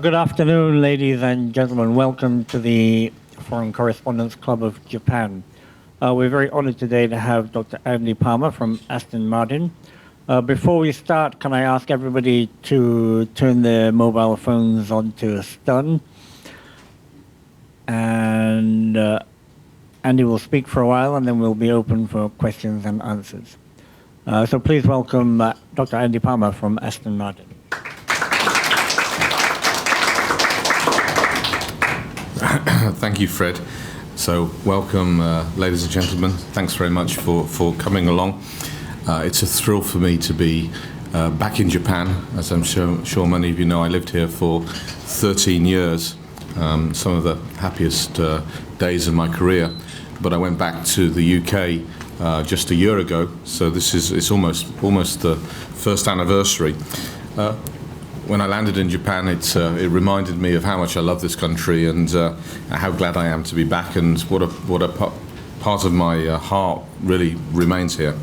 Good afternoon, ladies and gentlemen. Welcome to the Foreign Correspondents Club of Japan. We're very honored today to have Dr. Andy Palmer from Aston Martin. Before we start, can I ask everybody to turn their mobile phones onto stun? And Andy will speak for a while, and then we'll be open for questions and answers. So please welcome Dr. Andy Palmer from Aston Martin. Thank you, Fred. So welcome, ladies and gentlemen. Thanks very much for coming along. It's a thrill for me to be back in Japan. As I'm sure many of you know, I lived here for 13 years, some of the happiest days of my career. But I went back to the UK just a year ago, so it's almost the first anniversary. When I landed in Japan, it reminded me of how much I love this country and how glad I am to be back, and what a part of my heart really remains here.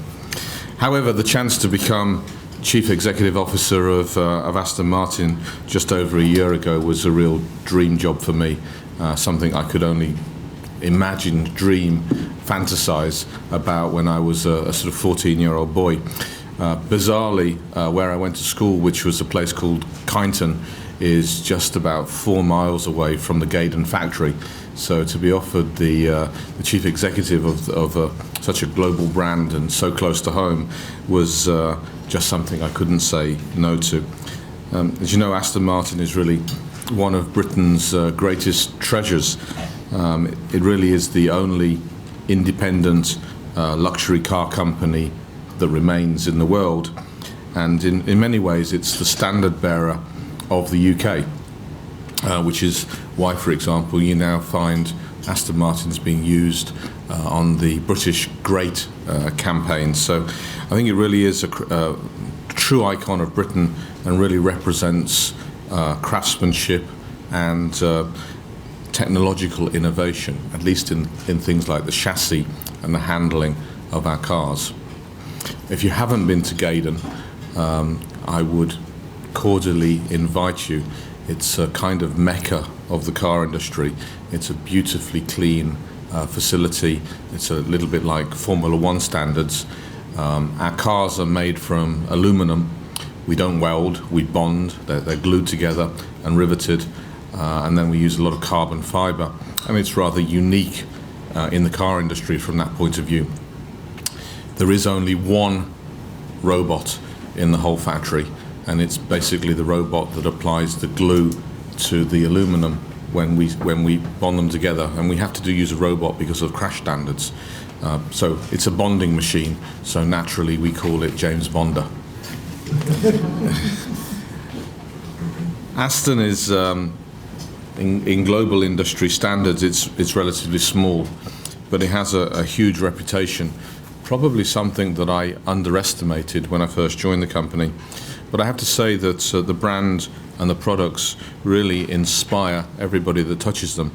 However, the chance to become Chief Executive Officer of Aston Martin just over a year ago was a real dream job for me, something I could only imagine, dream, fantasize about when I was a sort of 14-year-old boy. Bizarrely, where I went to school, which was a place called Kyneton, is just about 4 miles away from the Gaydon factory. So to be offered the chief executive of such a global brand and so close to home was just something I couldn't say no to. As you know, Aston Martin is really one of Britain's greatest treasures. It really is the only independent luxury car company that remains in the world, and in many ways it's the standard bearer of the UK, which is why, for example, you now find Aston Martins being used on the British Great campaign. So I think it really is a true icon of Britain and really represents craftsmanship and technological innovation, at least in things like the chassis and the handling of our cars. If you haven't been to Gaydon, I would cordially invite you. It's a kind of mecca of the car industry. It's a beautifully clean facility. It's a little bit like Formula One standards. Our cars are made from aluminum. We don't weld, we bond. They're glued together and riveted, and then we use a lot of carbon fiber. And it's rather unique in the car industry from that point of view. There is only one robot in the whole factory, and it's basically the robot that applies the glue to the aluminum when we bond them together. And we have to use a robot because of crash standards. So it's a bonding machine, so naturally we call it James Bonder. Aston is, in global industry standards, it's relatively small, but it has a huge reputation. Probably something that I underestimated when I first joined the company. But I have to say that the brand and the products really inspire everybody that touches them.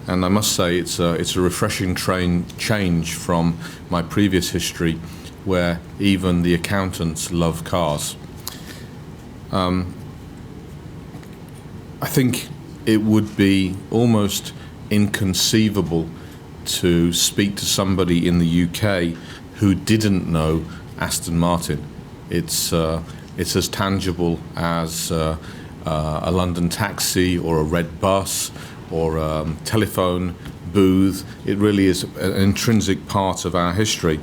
And I must say it's a refreshing change from my previous history, where even the accountants love cars. I think it would be almost inconceivable to speak to somebody in the UK who didn't know Aston Martin. It's as tangible as a London taxi or a red bus or a telephone booth. It really is an intrinsic part of our history.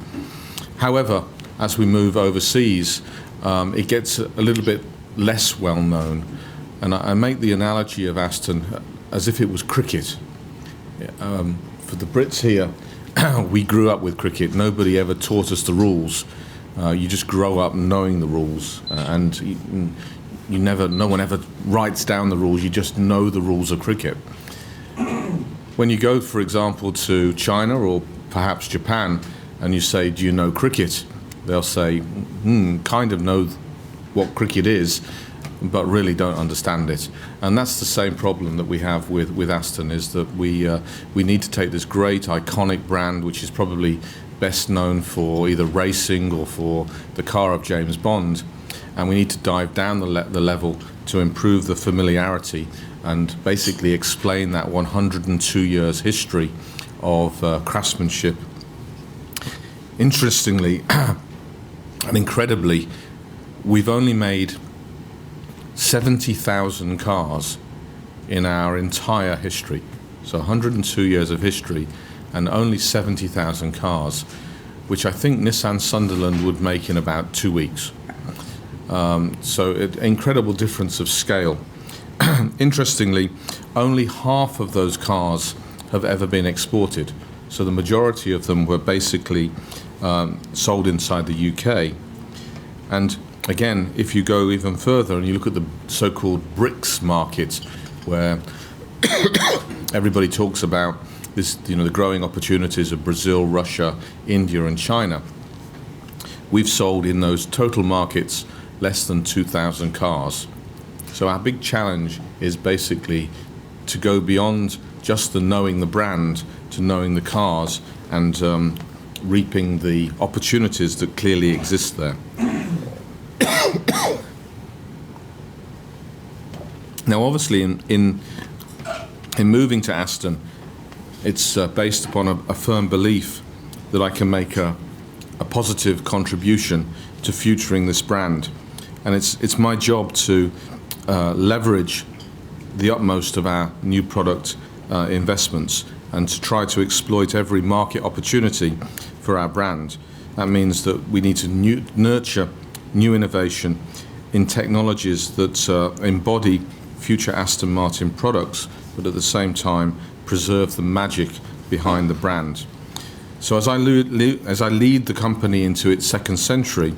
However, as we move overseas, it gets a little bit less well known. And I make the analogy of Aston as if it was cricket. For the Brits here, we grew up with cricket. Nobody ever taught us the rules. You just grow up knowing the rules, and no one ever writes down the rules. You just know the rules of cricket. When you go, for example, to China or perhaps Japan, and you say, "Do you know cricket?" They'll say, "Kind of know what cricket is, but really don't understand it." And that's the same problem that we have with Aston, is that we need to take this great iconic brand, which is probably best known for either racing or for the car of James Bond, and we need to dive down the level to improve the familiarity and basically explain that 102 years history of craftsmanship. Interestingly and incredibly, we've only made 70,000 cars in our entire history. So 102 years of history and only 70,000 cars, which I think Nissan Sunderland would make in about 2 weeks. So incredible difference of scale. Interestingly, only half of those cars have ever been exported. So the majority of them were basically sold inside the UK. And again, if you go even further and you look at the so-called BRICS market, where everybody talks about this, the growing opportunities of Brazil, Russia, India, and China, we've sold in those total markets less than 2,000 cars. So our big challenge is basically to go beyond just the knowing the brand to knowing the cars and reaping the opportunities that clearly exist there. Now, obviously, in moving to Aston, it's based upon a firm belief that I can make a positive contribution to futuring this brand. And it's my job to leverage the utmost of our new product investments and to try to exploit every market opportunity for our brand. That means that we need to nurture new innovation in technologies that embody future Aston Martin products, but at the same time preserve the magic behind the brand. So as I lead the company into its second century,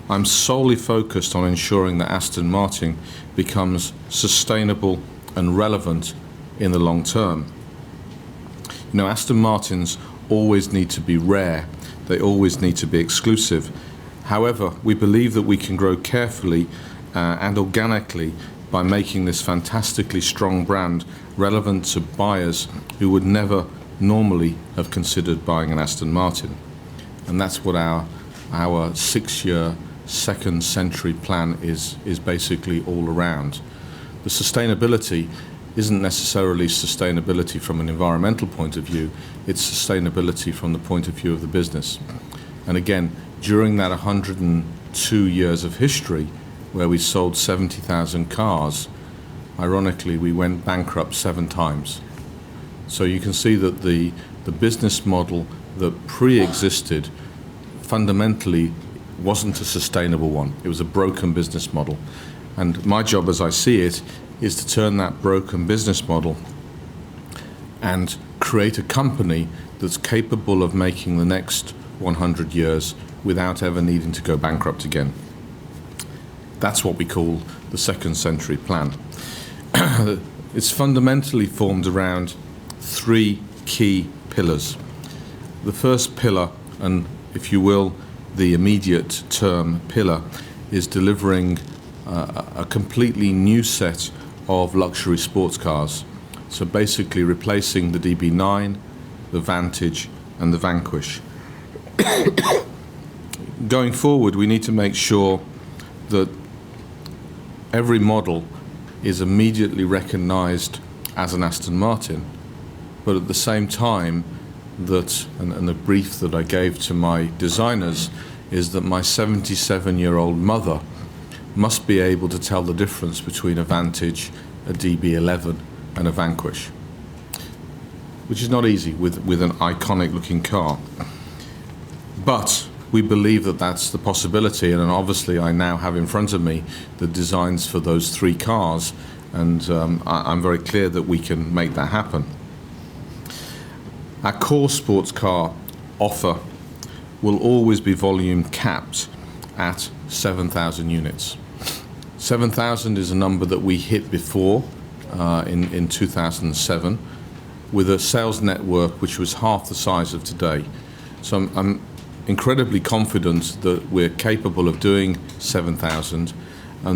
I'm solely focused on ensuring that Aston Martin becomes sustainable and relevant in the long term. Aston Martins always need to be rare. They always need to be exclusive. However, we believe that we can grow carefully and organically by making this fantastically strong brand relevant to buyers who would never normally have considered buying an Aston Martin. And that's what our 6-year second century plan is basically all around. The sustainability isn't necessarily sustainability from an environmental point of view, it's sustainability from the point of view of the business. And again, during that 102 years of history, where we sold 70,000 cars, ironically, we went bankrupt 7 times. So you can see that the business model that pre-existed fundamentally wasn't a sustainable one. It was a broken business model. And my job, as I see it, is to turn that broken business model and create a company that's capable of making the next 100 years without ever needing to go bankrupt again. That's what we call the second century plan. It's fundamentally formed around 3 key pillars. The first pillar, and if you will, the immediate term pillar, is delivering a completely new set of luxury sports cars. So basically replacing the DB9, the Vantage, and the Vanquish. Going forward, we need to make sure that every model is immediately recognized as an Aston Martin, but at the same time that, and the brief that I gave to my designers is that my 77-year-old mother must be able to tell the difference between a Vantage, a DB11, and a Vanquish, which is not easy with an iconic looking car. But we believe that that's the possibility, and obviously I now have in front of me the designs for those 3 cars, and I'm very clear that we can make that happen. Our core sports car offer will always be volume capped at 7,000 units. 7,000 is a number that we hit before in 2007 with a sales network which was half the size of today. So I'm incredibly confident that we're capable of doing 7,000,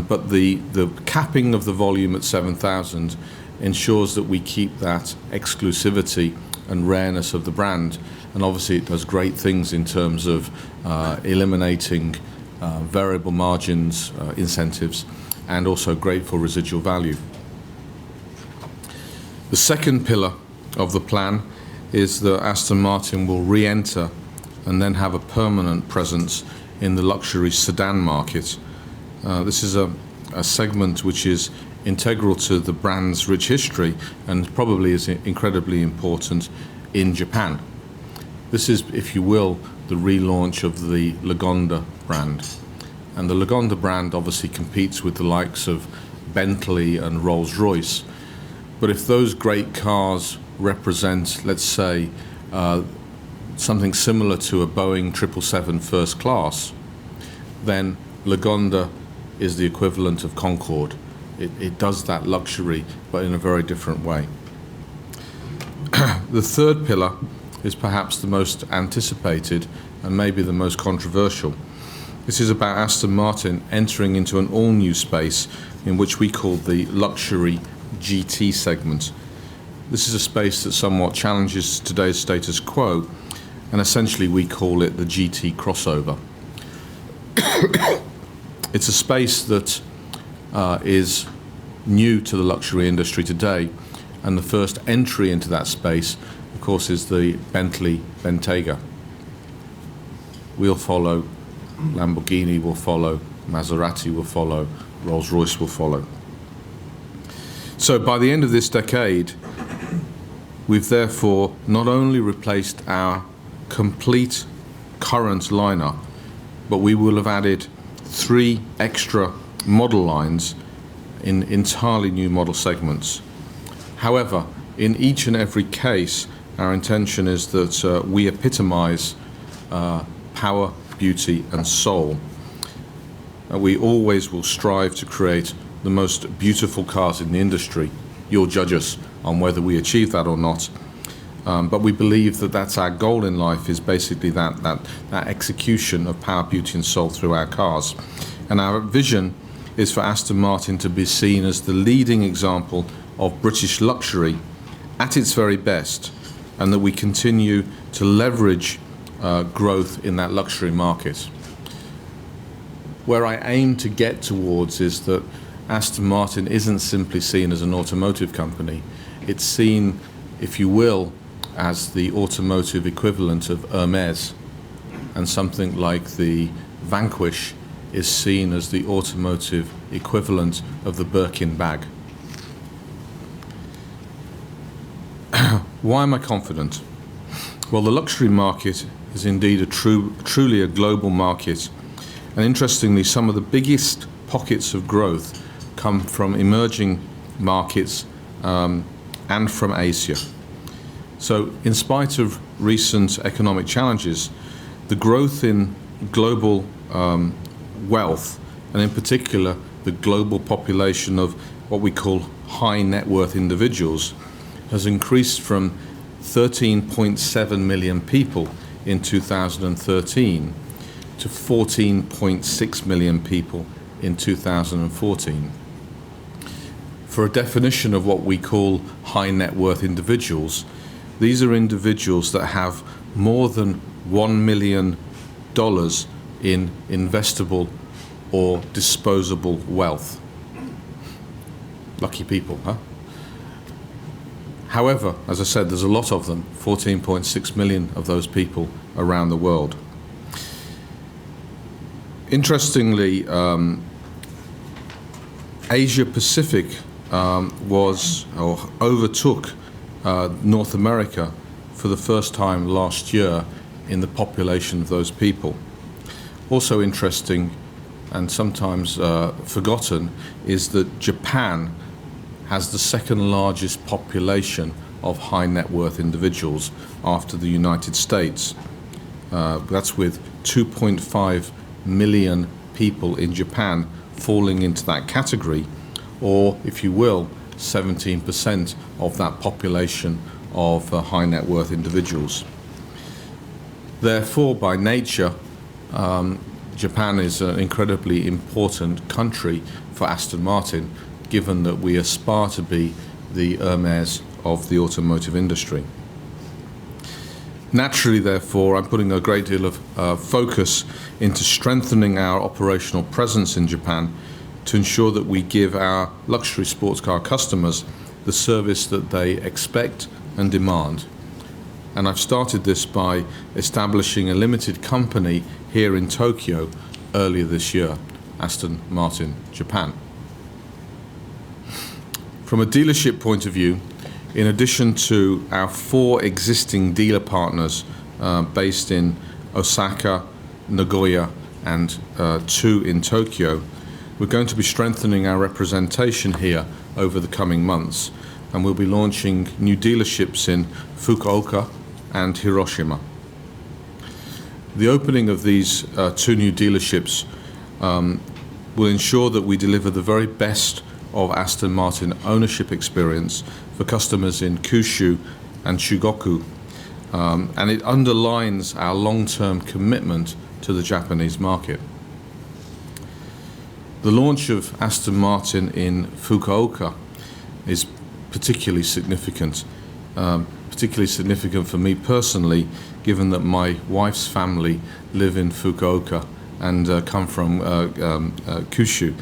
but the capping of the volume at 7,000 ensures that we keep that exclusivity and rareness of the brand, and obviously it does great things in terms of eliminating variable margins, incentives, and also great for residual value. The second pillar of the plan is that Aston Martin will re-enter and then have a permanent presence in the luxury sedan market. This is a segment which is integral to the brand's rich history and probably is incredibly important in Japan. This is, if you will, the relaunch of the Lagonda brand. And the Lagonda brand obviously competes with the likes of Bentley and Rolls-Royce. But if those great cars represent, let's say, something similar to a Boeing 777 first class, then Lagonda is the equivalent of Concorde. It does that luxury, but in a very different way. The third pillar is perhaps the most anticipated and maybe the most controversial. This is about Aston Martin entering into an all-new space in which we call the luxury GT segment. This is a space that somewhat challenges today's status quo, and essentially we call it the GT crossover. It's a space that is new to the luxury industry today, and the first entry into that space, of course, is the Bentley Bentayga. We'll follow, Lamborghini will follow, Maserati will follow, Rolls-Royce will follow. So by the end of this decade, we've therefore not only replaced our complete current lineup, but we will have added 3 extra model lines in entirely new model segments. However, in each and every case, our intention is that we epitomize power, beauty, and soul. We always will strive to create the most beautiful cars in the industry. You'll judge us on whether we achieve that or not. But we believe that that's our goal in life, is basically that execution of power, beauty, and soul through our cars. And our vision is for Aston Martin to be seen as the leading example of British luxury at its very best, and that we continue to leverage growth in that luxury market. Where I aim to get towards is that Aston Martin isn't simply seen as an automotive company. It's seen, if you will, as the automotive equivalent of Hermes, and something like the Vanquish is seen as the automotive equivalent of the Birkin bag. Why am I confident? Well, the luxury market is indeed truly a global market, and interestingly, some of the biggest pockets of growth come from emerging markets and from Asia. So in spite of recent economic challenges, the growth in global wealth, and in particular the global population of what we call high net worth individuals, has increased from 13.7 million people in 2013 to 14.6 million people in 2014. For a definition of what we call high net worth individuals, these are individuals that have more than $1 million in investable or disposable wealth. Lucky people, huh? However, as I said, there's a lot of them, 14.6 million of those people around the world. Interestingly, Asia Pacific overtook North America for the first time last year in the population of those people. Also interesting, and sometimes forgotten, is that Japan has the second largest population of high net worth individuals after the United States. That's with 2.5 million people in Japan falling into that category, or, if you will, 17% of that population of high net worth individuals. Therefore, by nature, Japan is an incredibly important country for Aston Martin, given that we aspire to be the Hermes of the automotive industry. Naturally, therefore, I'm putting a great deal of focus into strengthening our operational presence in Japan to ensure that we give our luxury sports car customers the service that they expect and demand. And I've started this by establishing a limited company here in Tokyo earlier this year, Aston Martin Japan. From a dealership point of view, in addition to our 4 existing dealer partners based in Osaka, Nagoya, and 2 in Tokyo, we're going to be strengthening our representation here over the coming months, and we'll be launching new dealerships in Fukuoka and Hiroshima. The opening of these 2 new dealerships will ensure that we deliver the very best of Aston Martin ownership experience for customers in Kyushu and Chugoku, and it underlines our long-term commitment to the Japanese market. The launch of Aston Martin in Fukuoka is particularly significant for me personally, given that my wife's family live in Fukuoka and come from Kyushu.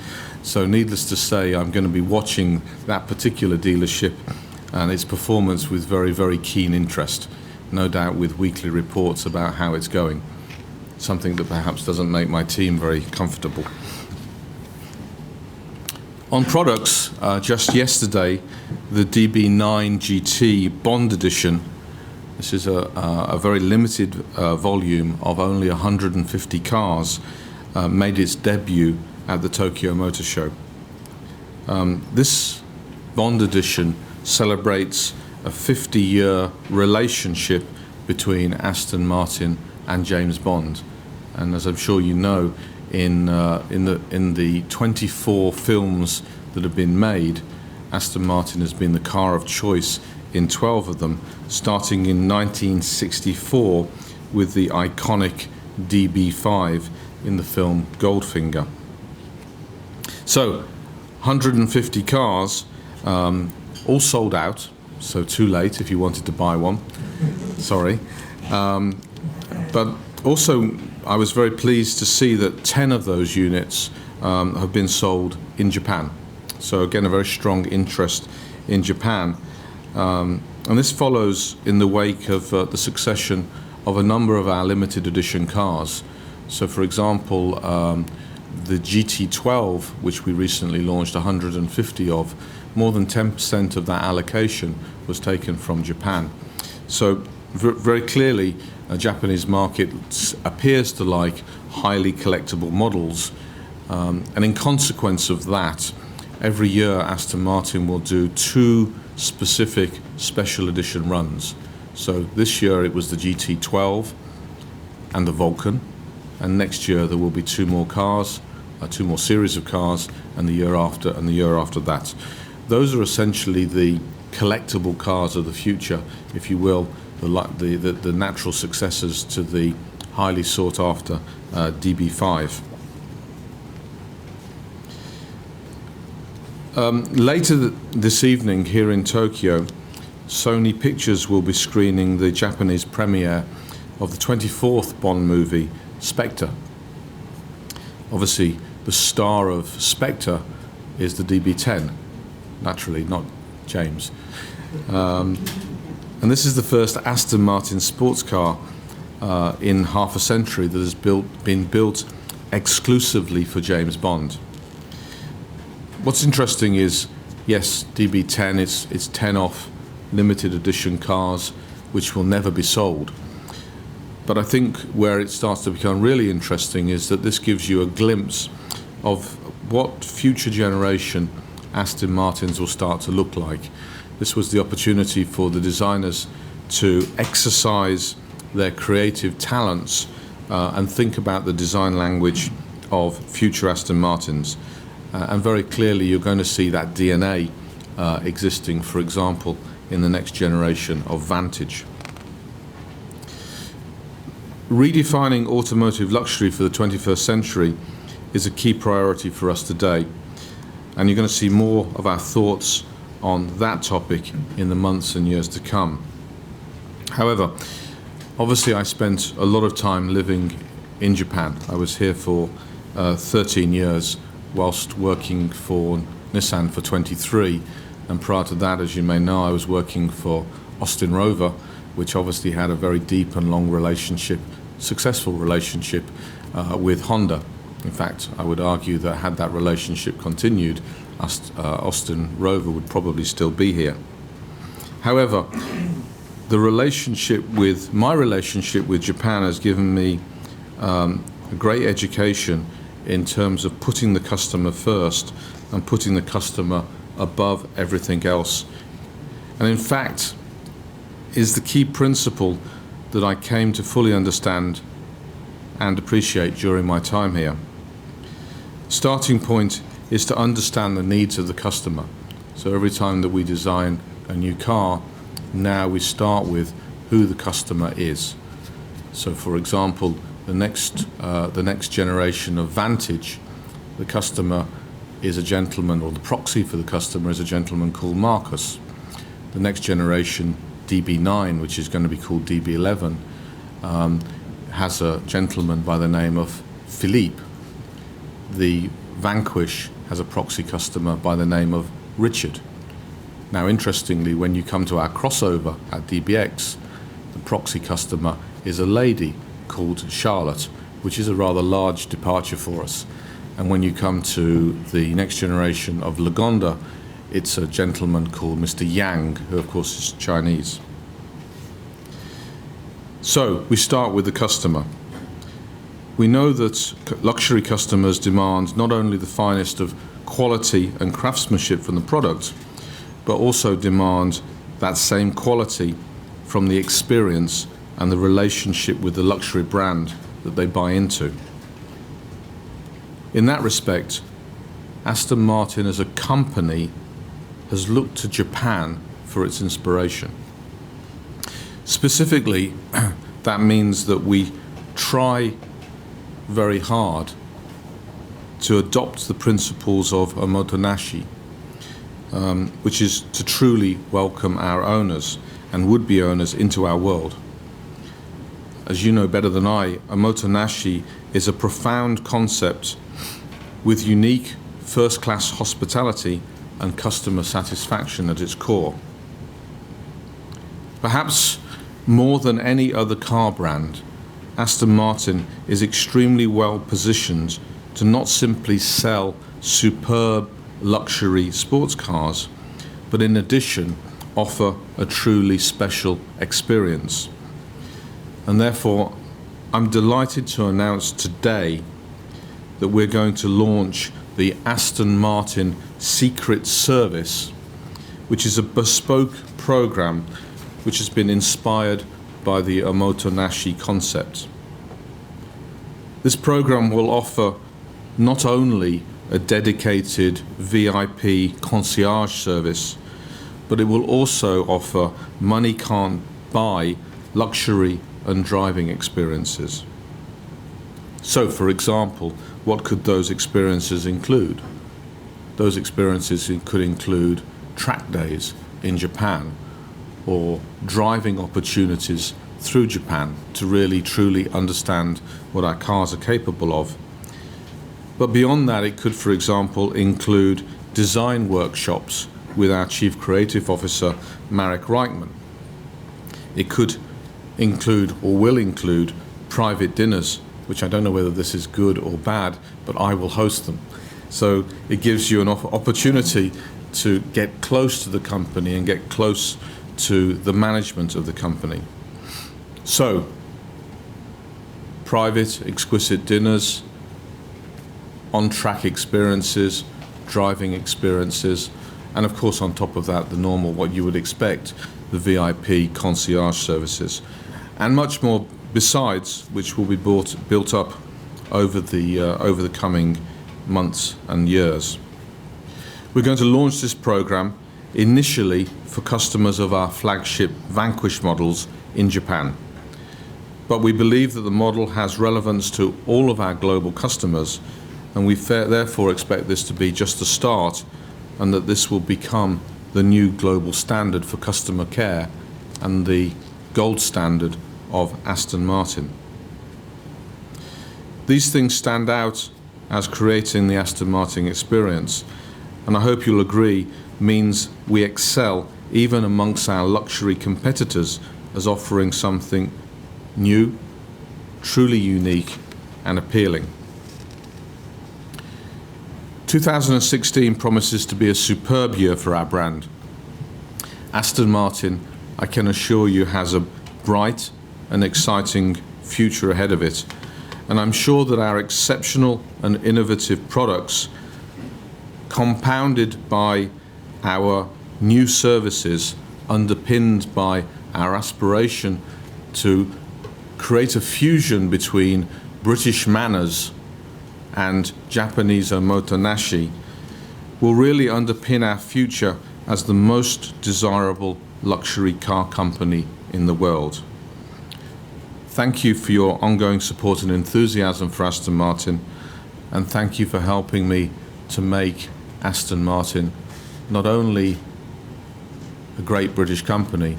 So needless to say, I'm going to be watching that particular dealership and its performance with very, very keen interest, no doubt with weekly reports about how it's going, something that perhaps doesn't make my team very comfortable. On products, just yesterday, the DB9 GT Bond Edition, this is a very limited volume of only 150 cars, made its debut at the Tokyo Motor Show. This Bond Edition celebrates a 50-year relationship between Aston Martin and James Bond. And as I'm sure you know, in the 24 films that have been made, Aston Martin has been the car of choice in 12 of them, starting in 1964 with the iconic DB5 in the film Goldfinger. So, 150 cars, all sold out, so too late if you wanted to buy one. Sorry. But also, I was very pleased to see that 10 of those units have been sold in Japan. So again, a very strong interest in Japan. And this follows in the wake of the succession of a number of our limited edition cars. So for example, the GT12, which we recently launched 150 of, more than 10% of that allocation was taken from Japan. So very clearly, a Japanese market appears to like highly collectible models, and in consequence of that, every year Aston Martin will do 2 specific special edition runs. So this year it was the GT12 and the Vulcan, and next year there will be 2 more cars, 2 more series of cars, and the year after and the year after that. Those are essentially the collectible cars of the future, if you will, the natural successors to the highly sought after DB5. Later this evening here in Tokyo, Sony Pictures will be screening the Japanese premiere of the 24th Bond movie, Spectre. Obviously, the star of Spectre is the DB10, naturally, not James. And this is the first Aston Martin sports car in half a century that has been built exclusively for James Bond. What's interesting is, yes, DB10, it's 10 off limited edition cars which will never be sold. But I think where it starts to become really interesting is that this gives you a glimpse of what future generation Aston Martins will start to look like. This was the opportunity for the designers to exercise their creative talents and think about the design language of future Aston Martins. And very clearly you're going to see that DNA existing, for example, in the next generation of Vantage. Redefining automotive luxury for the 21st century is a key priority for us today. And you're going to see more of our thoughts on that topic in the months and years to come. However, obviously I spent a lot of time living in Japan. I was here for 13 years whilst working for Nissan for 23. And prior to that, as you may know, I was working for Austin Rover, which obviously had a very deep and long relationship, successful relationship with Honda. In fact, I would argue that had that relationship continued, Austin Rover would probably still be here. However, my relationship with Japan has given me a great education in terms of putting the customer first and putting the customer above everything else. And in fact, is the key principle that I came to fully understand and appreciate during my time here. Starting point is to understand the needs of the customer. So every time that we design a new car, now we start with who the customer is. So for example, the next generation of Vantage, the customer is a gentleman, or the proxy for the customer is a gentleman called Marcus. The next generation, DB9, which is going to be called DB11, has a gentleman by the name of Philippe. The Vanquish has a proxy customer by the name of Richard. Now, interestingly, when you come to our crossover at DBX, the proxy customer is a lady called Charlotte, which is a rather large departure for us. And when you come to the next generation of Lagonda, it's a gentleman called Mr. Yang, who of course is Chinese. So we start with the customer. We know that luxury customers demand not only the finest of quality and craftsmanship from the product, but also demand that same quality from the experience and the relationship with the luxury brand that they buy into. In that respect, Aston Martin as a company has looked to Japan for its inspiration. Specifically, that means that we try very hard to adopt the principles of Omotenashi, which is to truly welcome our owners and would-be owners into our world. As you know better than I, Omotenashi is a profound concept with unique first-class hospitality and customer satisfaction at its core. Perhaps more than any other car brand, Aston Martin is extremely well positioned to not simply sell superb luxury sports cars, but in addition offer a truly special experience. And therefore, I'm delighted to announce today that we're going to launch the Aston Martin Secret Service, which is a bespoke program which has been inspired by the Omotenashi concept. This program will offer not only a dedicated VIP concierge service, but it will also offer money can't buy luxury and driving experiences. So, for example, what could those experiences include? Those experiences could include track days in Japan, or driving opportunities through Japan to really truly understand what our cars are capable of. But beyond that, it could, for example, include design workshops with our Chief Creative Officer, Marek Reichman. It could include, or will include, private dinners, which I don't know whether this is good or bad, but I will host them. So it gives you an opportunity to get close to the company and get close to the management of the company. So, private, exquisite dinners, on-track experiences, driving experiences, and of course on top of that, the normal, what you would expect, the VIP concierge services, and much more besides, which will be built up over the coming months and years. We're going to launch this program initially for customers of our flagship Vanquish models in Japan. But we believe that the model has relevance to all of our global customers, and we therefore expect this to be just a start, and that this will become the new global standard for customer care and the gold standard of Aston Martin. These things stand out as creating the Aston Martin experience, and I hope you'll agree, means we excel even amongst our luxury competitors as offering something new, truly unique and appealing. 2016 promises to be a superb year for our brand. Aston Martin, I can assure you, has a bright and exciting future ahead of it, and I'm sure that our exceptional and innovative products, compounded by our new services, underpinned by our aspiration to create a fusion between British manners and Japanese omotenashi, will really underpin our future as the most desirable luxury car company in the world. Thank you for your ongoing support and enthusiasm for Aston Martin, and thank you for helping me to make Aston Martin not only a great British company,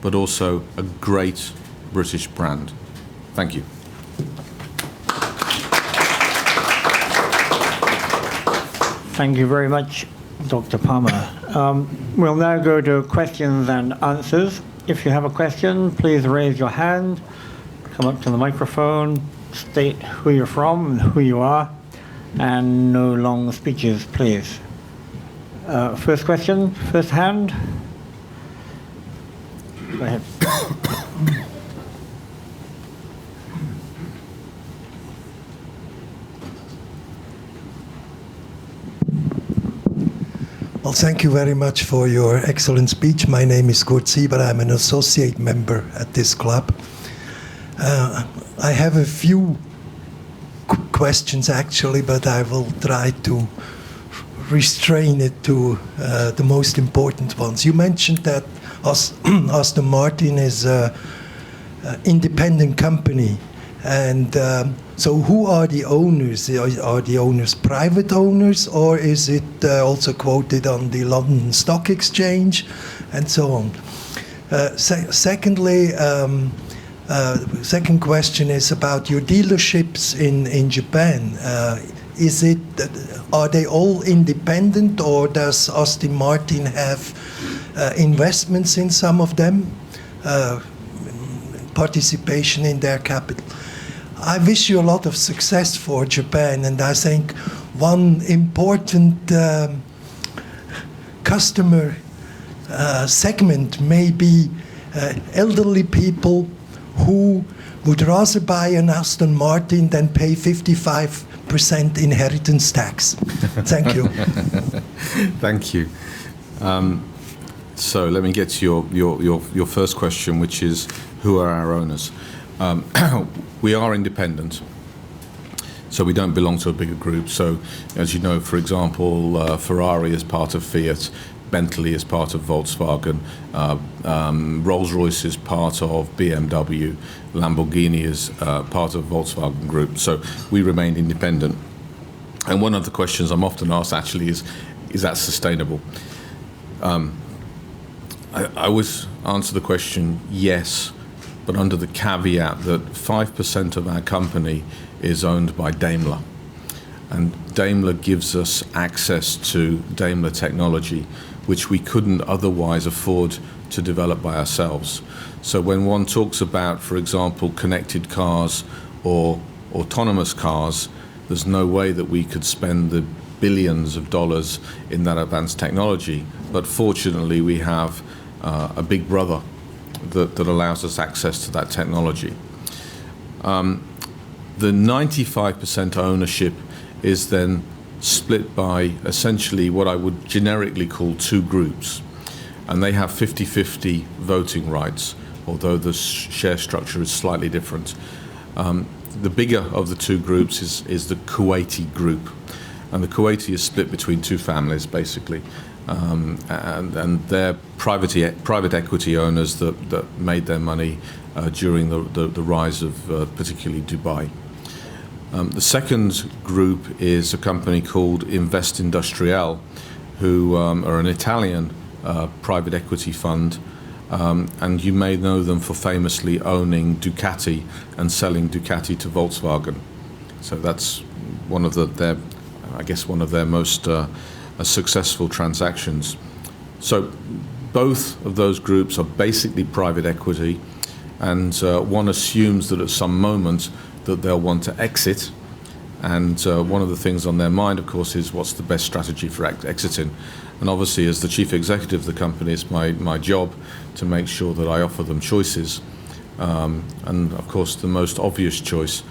but also a great British brand. Thank you. Thank you very much, Dr. Palmer. We'll now go to questions and answers. If you have a question, please raise your hand, come up to the microphone, state who you're from and who you are, and no long speeches, please. First question, first hand. Go ahead. Well, thank you very much for your excellent speech. My name is Kurt Sieber. I'm an associate member at this club. I have a few questions, actually, but I will try to restrain it to the most important ones. You mentioned that Aston Martin is an independent company. And so who are the owners? Are the owners private owners, or is it also quoted on the London Stock Exchange, and so on? Secondly, second question is about your dealerships in Japan. Are they all independent, or does Aston Martin have investments in some of them, participation in their capital? I wish you a lot of success for Japan, and I think one important customer segment may be elderly people who would rather buy an Aston Martin than pay 55% inheritance tax. Thank you. Thank you. So let me get to your first question, which is, who are our owners? We are independent, so we don't belong to a bigger group. So, as you know, for example, Ferrari is part of Fiat, Bentley is part of Volkswagen, Rolls-Royce is part of BMW, Lamborghini is part of Volkswagen Group. So we remain independent. And one of the questions I'm often asked actually is that sustainable? I always answer the question, yes, but under the caveat that 5% of our company is owned by Daimler. And Daimler gives us access to Daimler technology, which we couldn't otherwise afford to develop by ourselves. So when one talks about, for example, connected cars or autonomous cars, there's no way that we could spend the billions of dollars in that advanced technology. But fortunately, we have a big brother that allows us access to that technology. The 95% ownership is then split by essentially what I would generically call two groups, and they have 50-50 voting rights, although the share structure is slightly different. The bigger of the two groups is the Kuwaiti group, and the Kuwaiti is split between two families, basically. And they're private equity owners that made their money during the rise of particularly Dubai. The second group is a company called Invest Industrial, who are an Italian private equity fund, and you may know them for famously owning Ducati and selling Ducati to Volkswagen. So that's one of their most successful transactions. So both of those groups are basically private equity, and one assumes that at some moment that they'll want to exit. And one of the things on their mind, of course, is what's the best strategy for exiting. And obviously, as the chief executive of the company, it's my job to make sure that I offer them choices. And of course, the most obvious choice,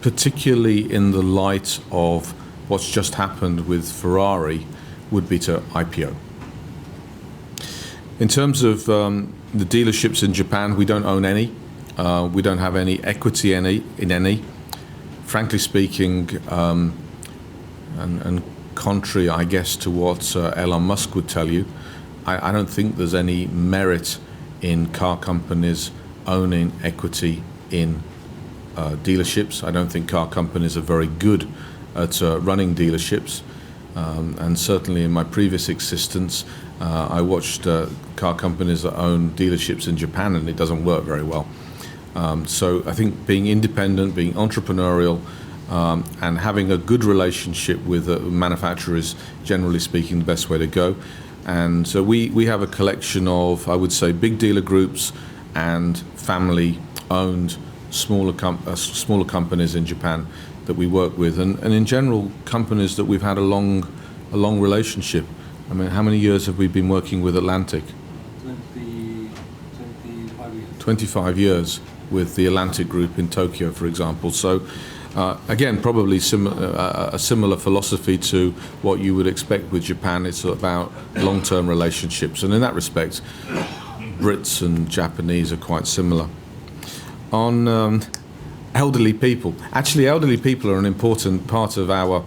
particularly in the light of what's just happened with Ferrari, would be to IPO. In terms of the dealerships in Japan, we don't own any. We don't have any equity in any. Frankly speaking, and contrary, I guess, to what Elon Musk would tell you, I don't think there's any merit in car companies owning equity in dealerships. I don't think car companies are very good at running dealerships. And certainly in my previous existence, I watched car companies that own dealerships in Japan, and it doesn't work very well. So I think being independent, being entrepreneurial, and having a good relationship with manufacturers, generally speaking, the best way to go. And so we have a collection of, I would say, big dealer groups and family-owned smaller companies in Japan that we work with, and in general, companies that we've had a long relationship. I mean, how many years have we been working with Atlantic? 25 years. 25 years with the Atlantic Group in Tokyo, for example. So, again, probably a similar philosophy to what you would expect with Japan. It's about long-term relationships, and in that respect, Brits and Japanese are quite similar. On elderly people, actually, elderly people are an important part of our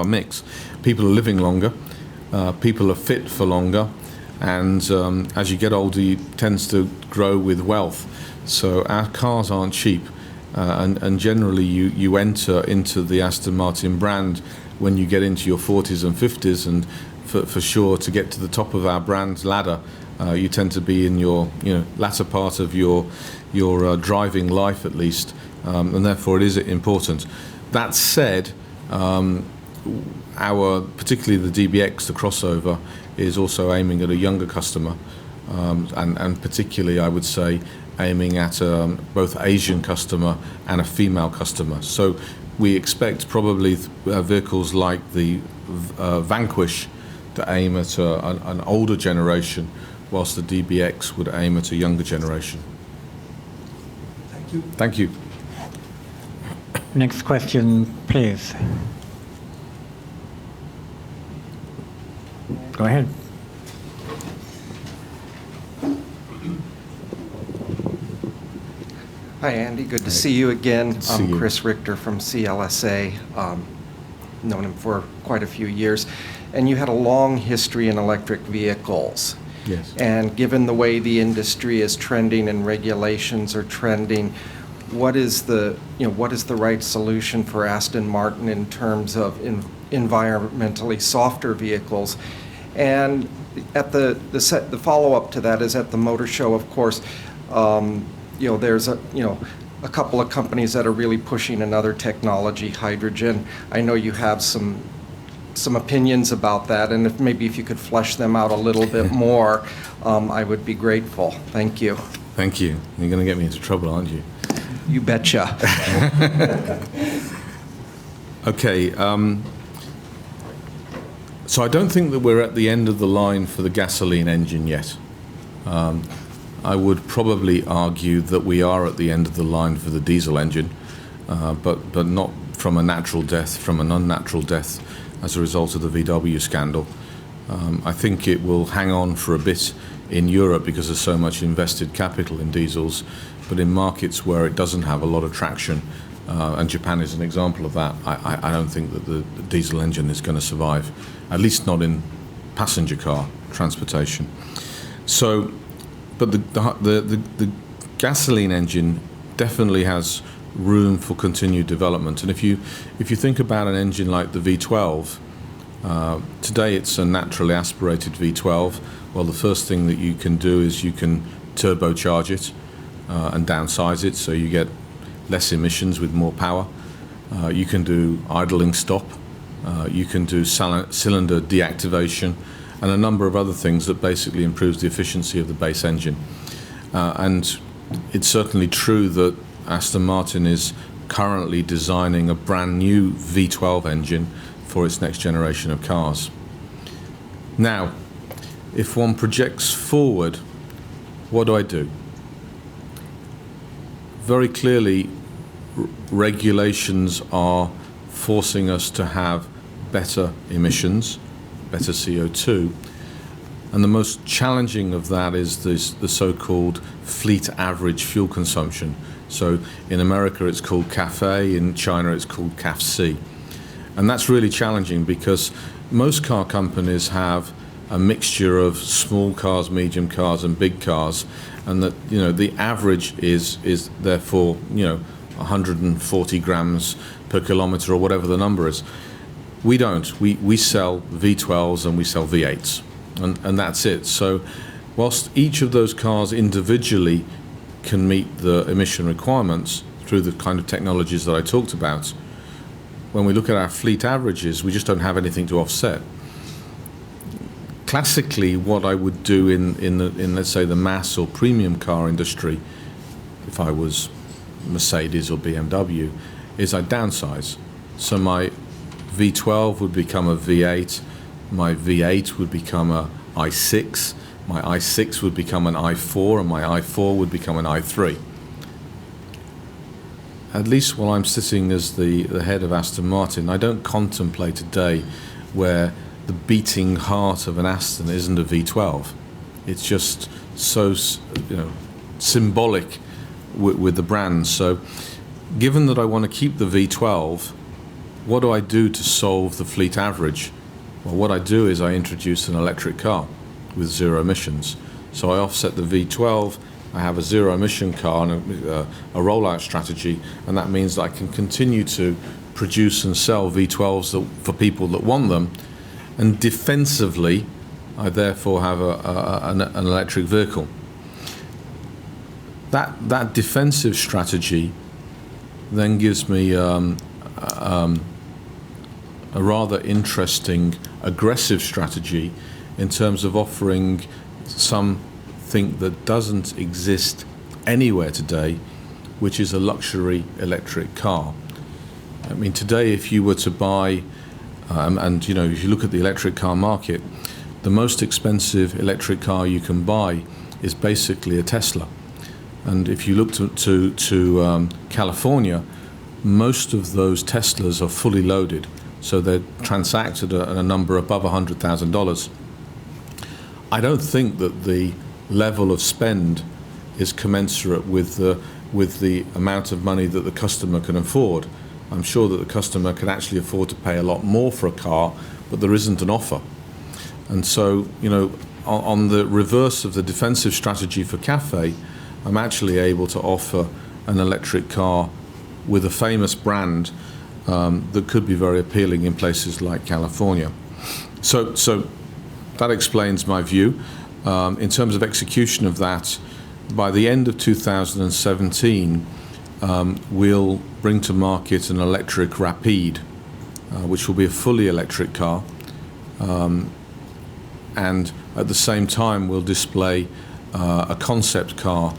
mix. People are living longer, people are fit for longer, and as you get older, you tends to grow with wealth. So our cars aren't cheap, and generally you enter into the Aston Martin brand when you get into your 40s and 50s, and for sure to get to the top of our brand ladder, you tend to be in your latter part of your driving life at least, and therefore it is important. That said, particularly the DBX, the crossover, is also aiming at a younger customer, and particularly I would say aiming at both Asian customer and a female customer. So we expect probably vehicles like the Vanquish to aim at an older generation, whilst the DBX would aim at a younger generation. Thank you. Thank you. Next question, please. Go ahead. Hi, Andy. Good to see you again. Good to see I'm you. Chris Richter from CLSA. Known him for quite a few years. And you had a long history in electric vehicles. Yes. And given the way the industry is trending and regulations are trending, what is the right solution for Aston Martin in terms of environmentally softer vehicles? And at the follow-up to that is at the motor show, of course, there's a couple of companies that are really pushing another technology, hydrogen. I know you have some opinions about that, and if you could flesh them out a little bit more, I would be grateful. Thank you. Thank you. You're going to get me into trouble, aren't you? You betcha. Okay. So I don't think that we're at the end of the line for the gasoline engine yet. I would probably argue that we are at the end of the line for the diesel engine, but not from a natural death, from an unnatural death as a result of the VW scandal. I think it will hang on for a bit in Europe because there's so much invested capital in diesels, but in markets where it doesn't have a lot of traction, and Japan is an example of that, I don't think that the diesel engine is going to survive, at least not in passenger car transportation. So, but the gasoline engine definitely has room for continued development. And if you think about an engine like the V12, today it's a naturally aspirated V12. Well, the first thing that you can do is you can turbocharge it and downsize it so you get less emissions with more power. You can do idling stop. You can do cylinder deactivation, and a number of other things that basically improves the efficiency of the base engine. And it's certainly true that Aston Martin is currently designing a brand new V12 engine for its next generation of cars. Now, if one projects forward, what do? Very clearly, regulations are forcing us to have better emissions, better CO2, and the most challenging of that is the so-called fleet average fuel consumption. So in America it's called CAFE, in China it's called CAFC. And that's really challenging because most car companies have a mixture of small cars, medium cars and big cars, and that, you know, the average is therefore, you know, 140 grams per kilometer or whatever the number is. We don't. We sell V12s and we sell V8s, and that's it. So whilst each of those cars individually can meet the emission requirements through the kind of technologies that I talked about, when we look at our fleet averages, we just don't have anything to offset. Classically, what I would do in let's say the mass or premium car industry, if I was Mercedes or BMW, is I downsize. So my V12 would become a V8, my V8 would become a i6, my i6 would become an i4, and my i4 would become an i3. At least while I'm sitting as the head of Aston Martin, I don't contemplate a day where the beating heart of an Aston isn't a V12. It's just so, you know, symbolic with the brand. So given that I want to keep the V12, what do I do to solve the fleet average? Well, what I do is I introduce an electric car with zero emissions. So I offset the V12, I have a zero emission car and a rollout strategy, and that means that I can continue to produce and sell V12s for people that want them, and defensively I therefore have an electric vehicle. That defensive strategy then gives me a rather interesting aggressive strategy in terms of offering something that doesn't exist anywhere today, which is a luxury electric car. I mean, today if you were to buy, and you know, if you look at the electric car market, the most expensive electric car you can buy is basically a Tesla. And if you look to California, most of those Teslas are fully loaded, so they're transacted at a number above $100,000. I don't think that the level of spend is commensurate with the amount of money that the customer can afford. I'm sure that the customer can actually afford to pay a lot more for a car, but there isn't an offer. And so, you know, on the reverse of the defensive strategy for CAFE, I'm actually able to offer an electric car with a famous brand that could be very appealing in places like California. So that explains my view. In terms of execution of that, by the end of 2017, we'll bring to market an electric Rapide, which will be a fully electric car. And at the same time, we'll display a concept car,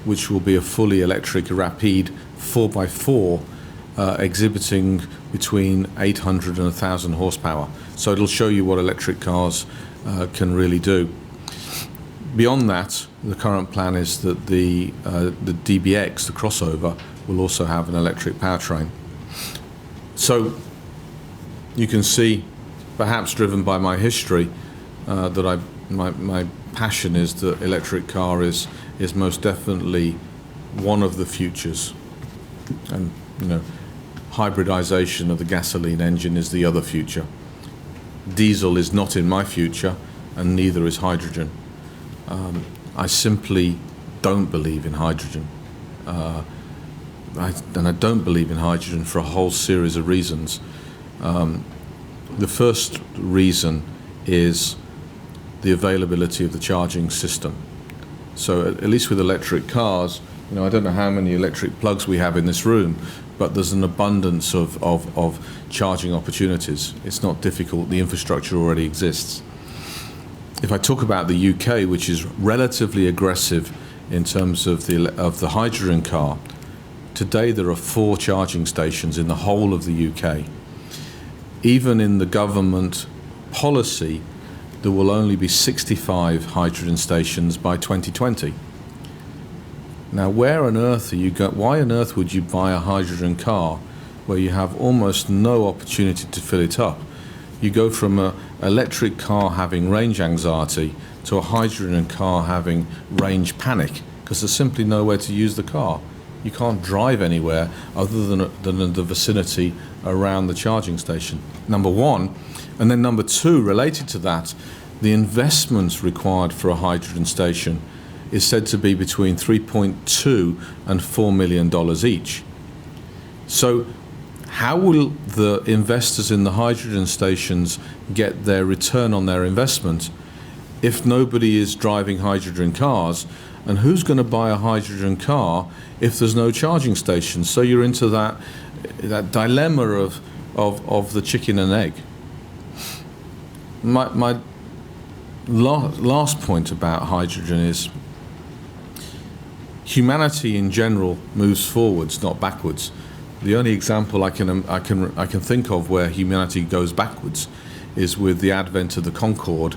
which will be a fully electric Rapide 4x4, exhibiting between 800 and 1,000 horsepower. So it'll show you what electric cars can really do. Beyond that, the current plan is that the DBX, the crossover, will also have an electric powertrain. So you can see, perhaps driven by my history, that my passion is that electric car is most definitely one of the futures, and you know, hybridization of the gasoline engine is the other future. Diesel is not in my future, and neither is hydrogen. I simply don't believe in hydrogen, and I don't believe in hydrogen for a whole series of reasons. The first reason is the availability of the charging system. So at least with electric cars, you know, I don't know how many electric plugs we have in this room, but there's an abundance of charging opportunities. It's not difficult. The infrastructure already exists. If I talk about the UK, which is relatively aggressive in terms of the hydrogen car, today there are 4 charging stations in the whole of the UK. Even in the government policy, there will only be 65 hydrogen stations by 2020. Now, where on earth are you why on earth would you buy a hydrogen car where you have almost no opportunity to fill it up? You go from an electric car having range anxiety to a hydrogen car having range panic, because there's simply nowhere to use the car. You can't drive anywhere other than in the vicinity around the charging station, number one. And then number two, related to that, the investment required for a hydrogen station is said to be between $3.2 and $4 million each. So how will the investors in the hydrogen stations get their return on their investment if nobody is driving hydrogen cars? And who's going to buy a hydrogen car if there's no charging stations? So you're into that dilemma of the chicken and egg. My last point about hydrogen is humanity in general moves forwards, not backwards. The only example I can think of where humanity goes backwards is with the advent of the Concorde,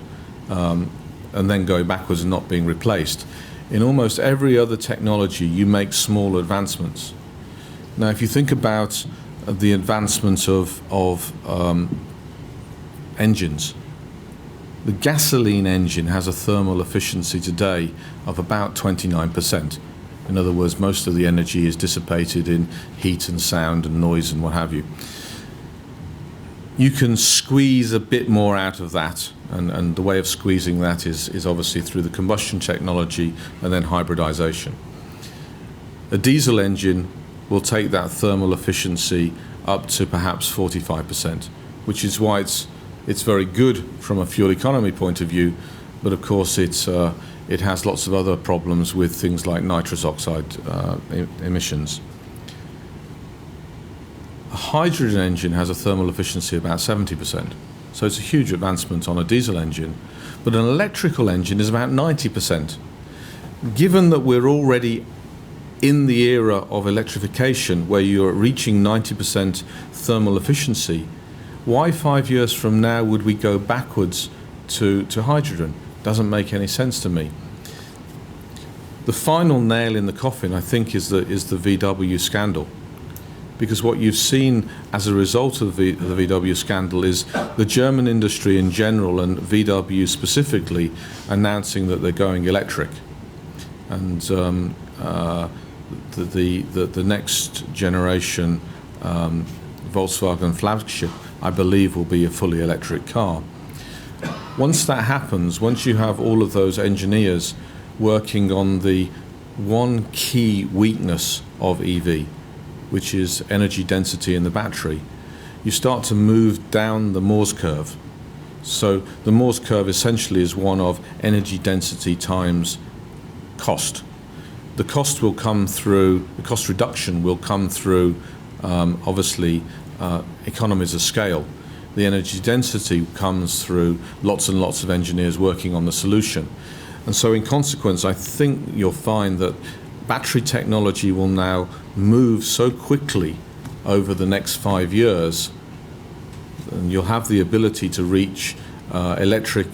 and then going backwards and not being replaced. In almost every other technology, you make small advancements. Now, if you think about the advancement of engines, the gasoline engine has a thermal efficiency today of about 29%. In other words, most of the energy is dissipated in heat and sound and noise and what have you. You can squeeze a bit more out of that, and the way of squeezing that is obviously through the combustion technology and then hybridization. A diesel engine will take that thermal efficiency up to perhaps 45%, which is why it's very good from a fuel economy point of view, but of course it has lots of other problems with things like nitrous oxide emissions. A hydrogen engine has a thermal efficiency of about 70%, so it's a huge advancement on a diesel engine, but an electrical engine is about 90%. Given that we're already in the era of electrification where you're reaching 90% thermal efficiency, why 5 years from now would we go backwards to hydrogen? Doesn't make any sense to me. The final nail in the coffin, I think, is the VW scandal. Because what you've seen as a result of the VW scandal is the German industry in general and VW specifically announcing that they're going electric. And the next generation Volkswagen flagship, I believe, will be a fully electric car. Once that happens, once you have all of those engineers working on the one key weakness of EV, which is energy density in the battery, you start to move down the Morse curve. So the Morse curve essentially is one of energy density times cost. The cost will come through, the cost reduction will come through, obviously, economies of scale. The energy density comes through lots and lots of engineers working on the solution. And so in consequence, I think you'll find that battery technology will now move so quickly over the next 5 years, and you'll have the ability to reach electric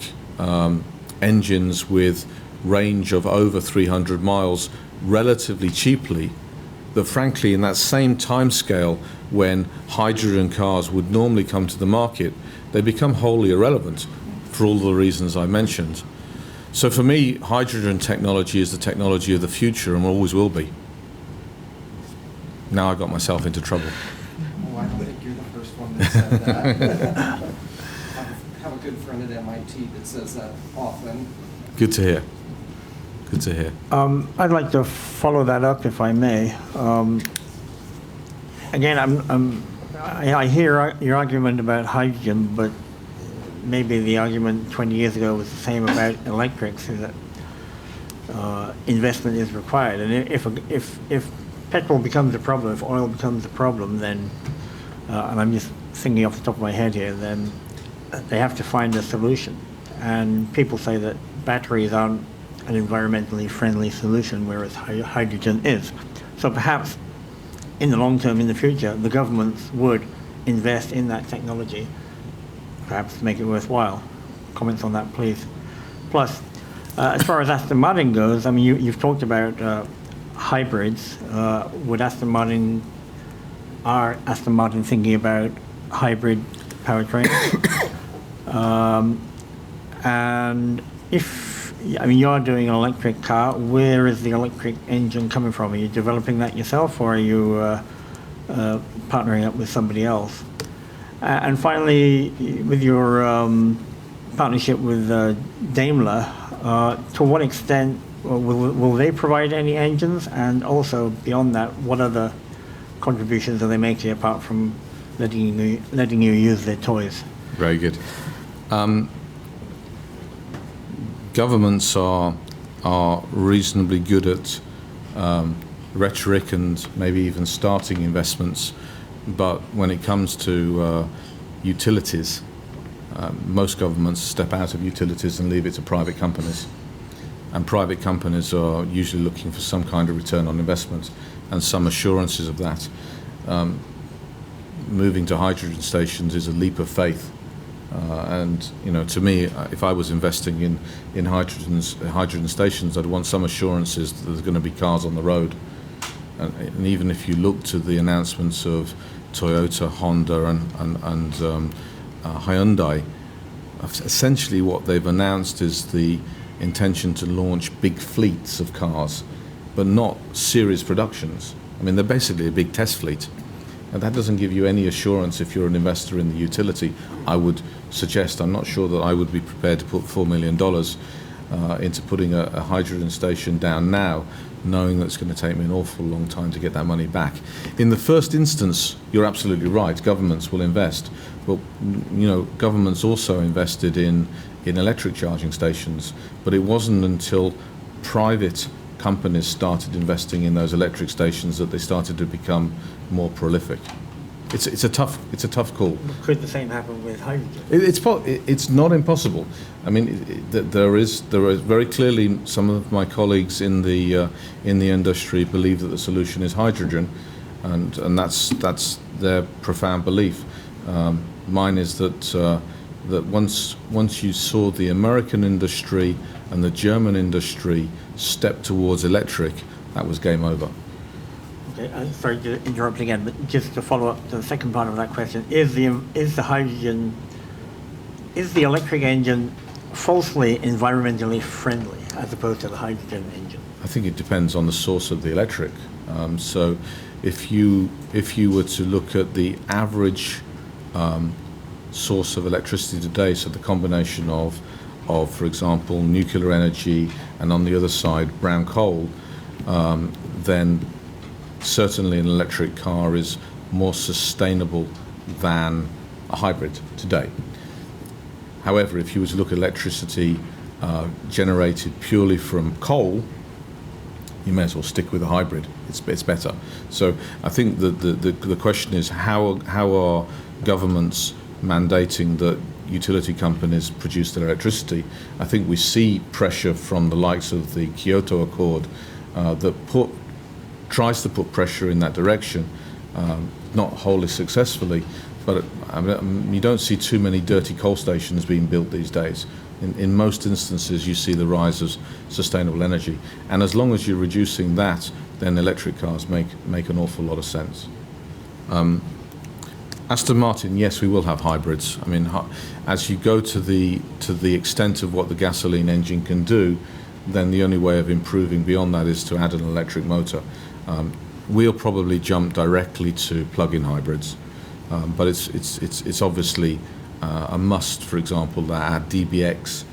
engines with range of over 300 miles relatively cheaply, that frankly in that same time scale when hydrogen cars would normally come to the market, they become wholly irrelevant for all the reasons I mentioned. So for me, hydrogen technology is the technology of the future and always will be. Now I got myself into trouble. Oh, I don't think you're the first one that said that. I have a good friend at MIT that says that often. Good to hear. Good to hear. I'd like to follow that up, if I may. Again, I hear your argument about hydrogen, but maybe the argument 20 years ago was the same about electrics, is that investment is required. And if petrol becomes a problem, if oil becomes a problem, then, and I'm just thinking off the top of my head here, then they have to find a solution. And people say that batteries aren't an environmentally friendly solution, whereas hydrogen is. So perhaps in the long term, in the future, the governments would invest in that technology, perhaps make it worthwhile. Comments on that, please. Plus, as far as Aston Martin goes, I mean, you've talked about hybrids. Are Aston Martin thinking about hybrid powertrain? And you're doing an electric car, where is the electric engine coming from? Are you developing that yourself, or are you partnering up with somebody else? And finally, with your partnership with Daimler, to what extent will they provide any engines? And also, beyond that, what other contributions are they making apart from letting you use their toys? Very good. Governments are reasonably good at rhetoric and maybe even starting investments, but when it comes to utilities, most governments step out of utilities and leave it to private companies. And private companies are usually looking for some kind of return on investment and some assurances of that. Moving to hydrogen stations is a leap of faith. And to me, if I was investing in hydrogen stations, I'd want some assurances that there's going to be cars on the road. And even if you look to the announcements of Toyota, Honda, and Hyundai, essentially what they've announced is the intention to launch big fleets of cars, but not series productions. I mean, they're basically a big test fleet. And that doesn't give you any assurance if you're an investor in the utility. I would suggest, I'm not sure that I would be prepared to put $4 million into putting a hydrogen station down now, knowing that it's going to take me an awful long time to get that money back. In the first instance, you're absolutely right, governments will invest. But governments also invested in electric charging stations, but it wasn't until private companies started investing in those electric stations that they started to become more prolific. It's a tough call. Could the same happen with hydrogen? It's not impossible. I mean, there is very clearly some of my colleagues in the industry believe that the solution is hydrogen, and that's their profound belief. Mine is that once you saw the American industry and the German industry step towards electric, that was game over. Okay, sorry to interrupt again, but just to follow up to the second part of that question, is the electric engine falsely environmentally friendly as opposed to the hydrogen engine? I think it depends on the source of the electric. So if you were to look at the average source of electricity today, so the combination of, for example, nuclear energy and on the other side brown coal, then certainly an electric car is more sustainable than a hybrid today. However, if you were to look at electricity generated purely from coal, you may as well stick with a hybrid. It's better. So I think that the question is how are governments mandating that utility companies produce their electricity? I think we see pressure from the likes of the Kyoto Accord that tries to put pressure in that direction, not wholly successfully, but you don't see too many dirty coal stations being built these days. In most instances, you see the rise of sustainable energy, and as long as you're reducing that, then electric cars make an awful lot of sense. Aston Martin, yes, we will have hybrids. I mean, as you go to the extent of what the gasoline engine can do, then the only way of improving beyond that is to add an electric motor. We'll probably jump directly to plug-in hybrids, but it's obviously a must. For example, that our DBX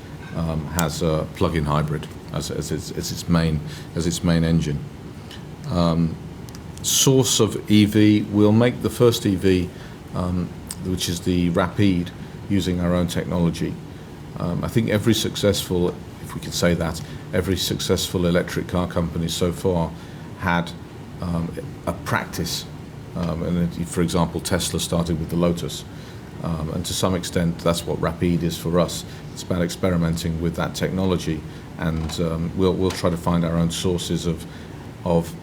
has a plug-in hybrid as its main engine. Source of EV, we'll make the first EV, which is the Rapide, using our own technology. I think every successful, if we could say that, every successful electric car company so far had a practice. For example, Tesla started with the Lotus. And to some extent, that's what Rapide is for us. It's about experimenting with that technology, and we'll try to find our own sources of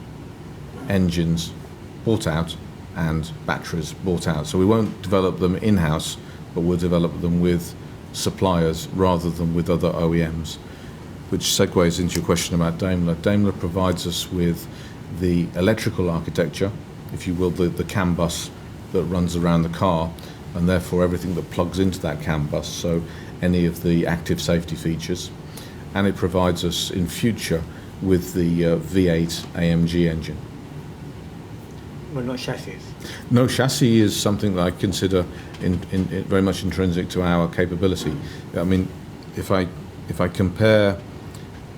engines bought out and batteries bought out. So we won't develop them in-house, but we'll develop them with suppliers rather than with other OEMs, which segues into your question about Daimler. Daimler provides us with the electrical architecture, if you will, the CAN bus that runs around the car, and therefore everything that plugs into that CAN bus, so any of the active safety features. And it provides us in future with the V8 AMG engine. Well, not chassis. No, chassis is something that I consider very much intrinsic to our capability. I mean, if I compare,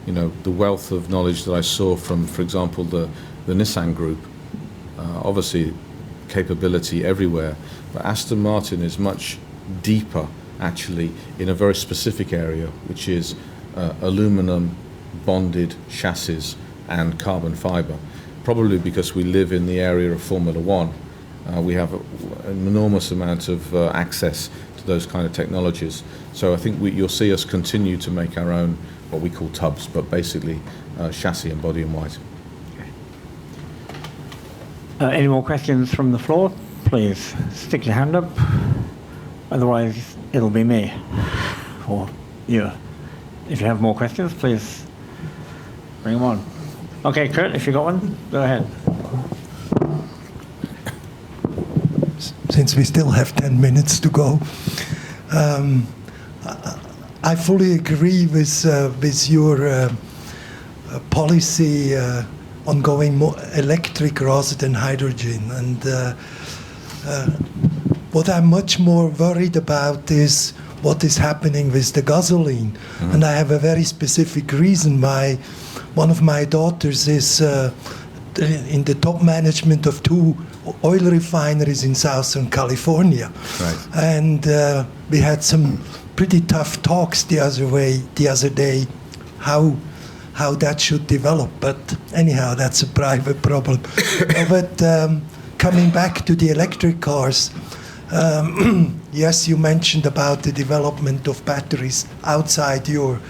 the wealth of knowledge that I saw from, for example, the Nissan Group, obviously capability everywhere, but Aston Martin is much deeper, actually, in a very specific area, which is aluminum bonded chassis and carbon fiber. Probably because we live in the area of Formula One, we have an enormous amount of access to those kind of technologies. So I think you'll see us continue to make our own, what we call tubs, but basically chassis and body in white. Any more questions from the floor? Please stick your hand up. Otherwise, it'll be me or you. If you have more questions, please bring them on. Okay, Kurt, if you got one, go ahead. Since we still have 10 minutes to go, I fully agree with your policy on going more electric rather than hydrogen. And what I'm much more worried about is what is happening with the gasoline. Mm-hmm. And I have a very specific reason. One of my daughters is in the top management of 2 oil refineries in Southern California. Right. And we had some pretty tough talks the other day, how that should develop. But anyhow, that's a private problem. But coming back to the electric cars, yes, you mentioned about the development of batteries outside your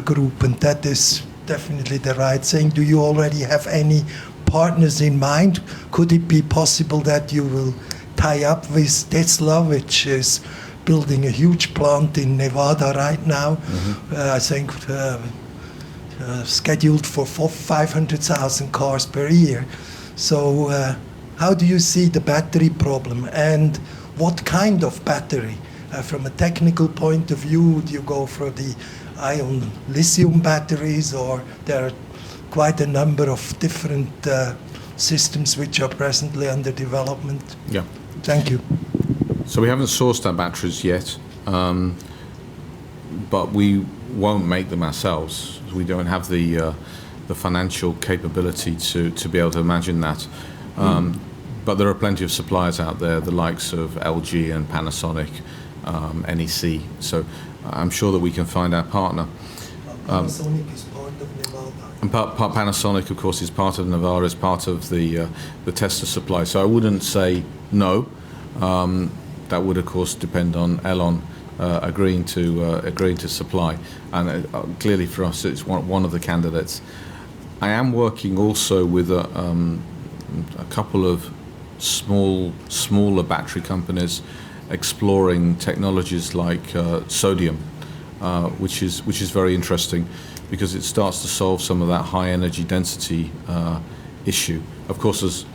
group, and that is definitely the right thing. Do you already have any partners in mind? Could it be possible that you will tie up with Tesla, which is building a huge plant in Nevada right now? Mm-hmm. I think scheduled for 500,000 cars per year. So how do you see the battery problem, and what kind of battery? From a technical point of view, do you go for the ion lithium batteries, or there are quite a number of different systems which are presently under development? Yeah. Thank you. So we haven't sourced our batteries yet, but we won't make them ourselves. We don't have the financial capability to be able to imagine that. But there are plenty of suppliers out there, the likes of LG and Panasonic, NEC. So I'm sure that we can find our partner. Panasonic is part of Nevada. And Panasonic, of course, is part of Nevada, is part of the Tesla supply. So I wouldn't say no. That would, of course, depend on Elon agreeing to supply. And clearly, for us, it's one of the candidates. I am working also with a couple of smaller battery companies exploring technologies like sodium, which is very interesting, because it starts to solve some of that high energy density issue. Of course, it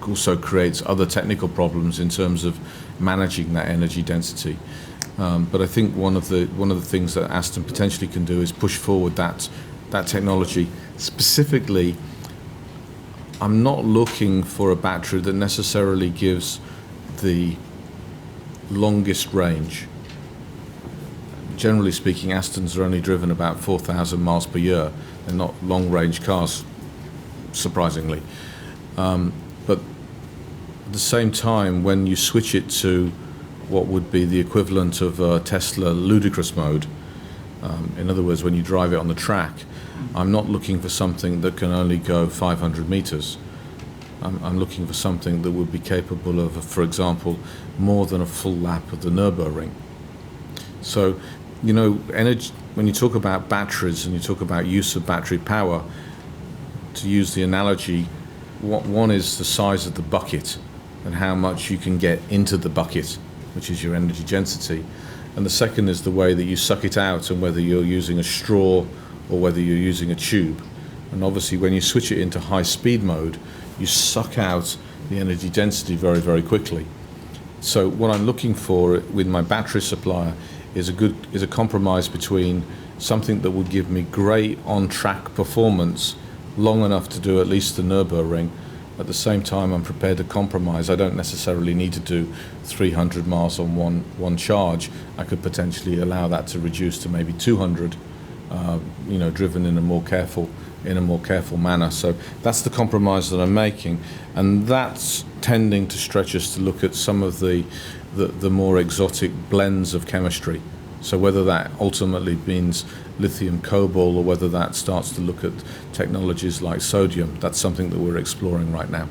also creates other technical problems in terms of managing that energy density. But I think one of the things that Aston potentially can do is push forward that technology. Specifically, I'm not looking for a battery that necessarily gives the longest range. Generally speaking, Astons are only driven about 4,000 miles per year. They're not long-range cars, surprisingly. But at the same time, when you switch it to what would be the equivalent of Tesla ludicrous mode, in other words, when you drive it on the track, I'm not looking for something that can only go 500 meters. I'm looking for something that would be capable of, for example, more than a full lap of the Nürburgring. So, you know, energy, when you talk about batteries and you talk about use of battery power, to use the analogy, one is the size of the bucket and how much you can get into the bucket, which is your energy density. And the second is the way that you suck it out, and whether you're using a straw or whether you're using a tube. And obviously when you switch it into high speed mode, you suck out the energy density very, very quickly. So what I'm looking for with my battery supplier is a compromise between something that would give me great on-track performance long enough to do at least the Nürburgring. At the same time, I'm prepared to compromise. I don't necessarily need to do 300 miles on one charge. I could potentially allow that to reduce to maybe 200, you know, driven in a more careful manner. So that's the compromise that I'm making, and that's tending to stretch us to look at some of the more exotic blends of chemistry. So whether that ultimately means lithium cobalt or whether that starts to look at technologies like sodium, that's something that we're exploring right now.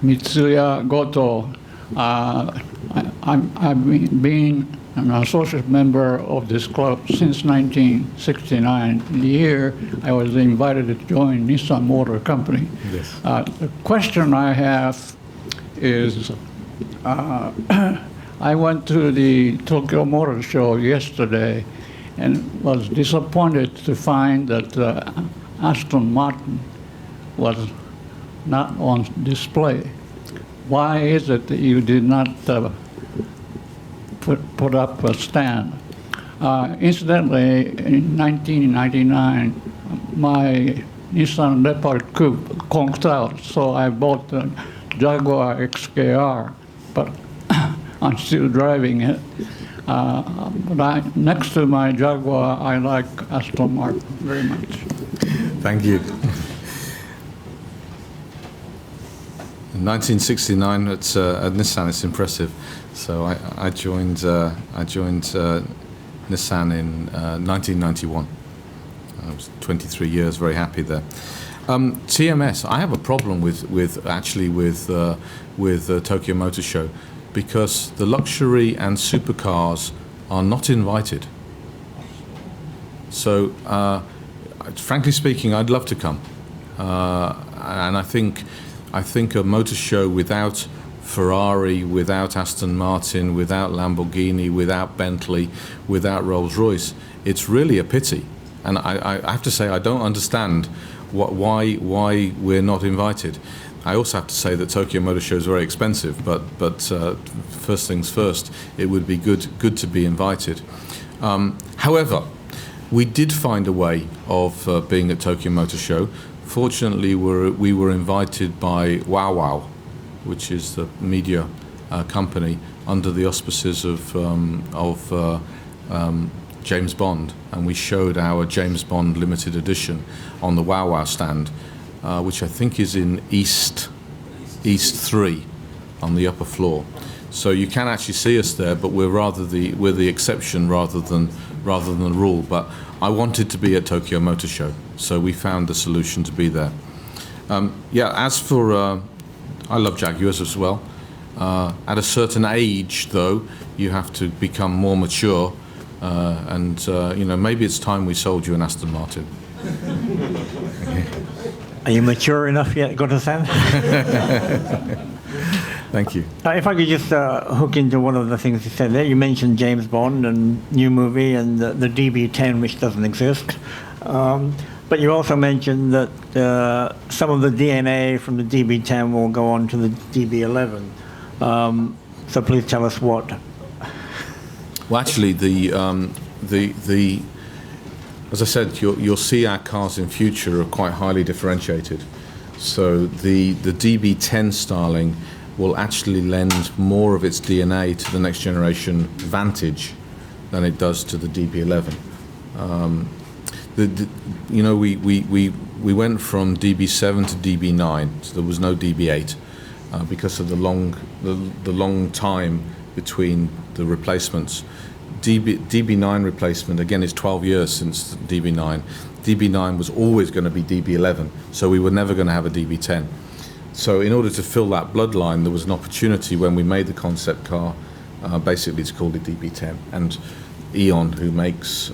Mitsuya Goto. I've been an associate member of this club since 1969. The year I was invited to join Nissan Motor Company. Yes. The question I have is, I went to the Tokyo Motor Show yesterday and was disappointed to find that Aston Martin was not on display. Why is it that you did not put up a stand? Incidentally, in 1999, my Nissan Leopard Coupe conked out, so I bought the Jaguar XKR, but I'm still driving it. But next to my Jaguar, I like Aston Martin very much. Thank you. In 1969 at Nissan, it's impressive. So I joined Nissan in 1991. I was 23 years, very happy there. TMS, I have a problem with Tokyo Motor Show, because the luxury and supercars are not invited. So, frankly speaking, I'd love to come, and I think a motor show without Ferrari, without Aston Martin, without Lamborghini, without Bentley, without Rolls-Royce, it's really a pity. And I have to say, I don't understand why we're not invited. I also have to say that Tokyo Motor Show is very expensive, but first things first, it would be good to be invited. However, we did find a way of being at Tokyo Motor Show. Fortunately, we were invited by WOW, which is the media company under the auspices of James Bond, and we showed our James Bond limited edition on the WOW stand, which I think is in East 3 on the upper floor. So you can actually see us there, but we're the exception rather than the rule. But I wanted to be at Tokyo Motor Show, so we found the solution to be there. As for I love Jaguars as well. At a certain age, though, you have to become more mature, and maybe it's time we sold you an Aston Martin. Are you mature enough yet, Goto-san? Thank you. If I could just hook into one of the things you said there. You mentioned James Bond and new movie and the DB10, which doesn't exist. But you also mentioned that some of the DNA from the DB10 will go on to the DB11. So please tell us what. Well, actually, as I said, you'll see our cars in future are quite highly differentiated. So the DB10 styling will actually lend more of its DNA to the next generation Vantage than it does to the DB11. We went from DB7 to DB9, so there was no DB8 because of the long time between the replacements. DB9 replacement, again, is 12 years since DB9. DB9 was always going to be DB11, so we were never going to have a DB10. So in order to fill that bloodline, there was an opportunity when we made the concept car, basically to call it DB10. And Eon, who makes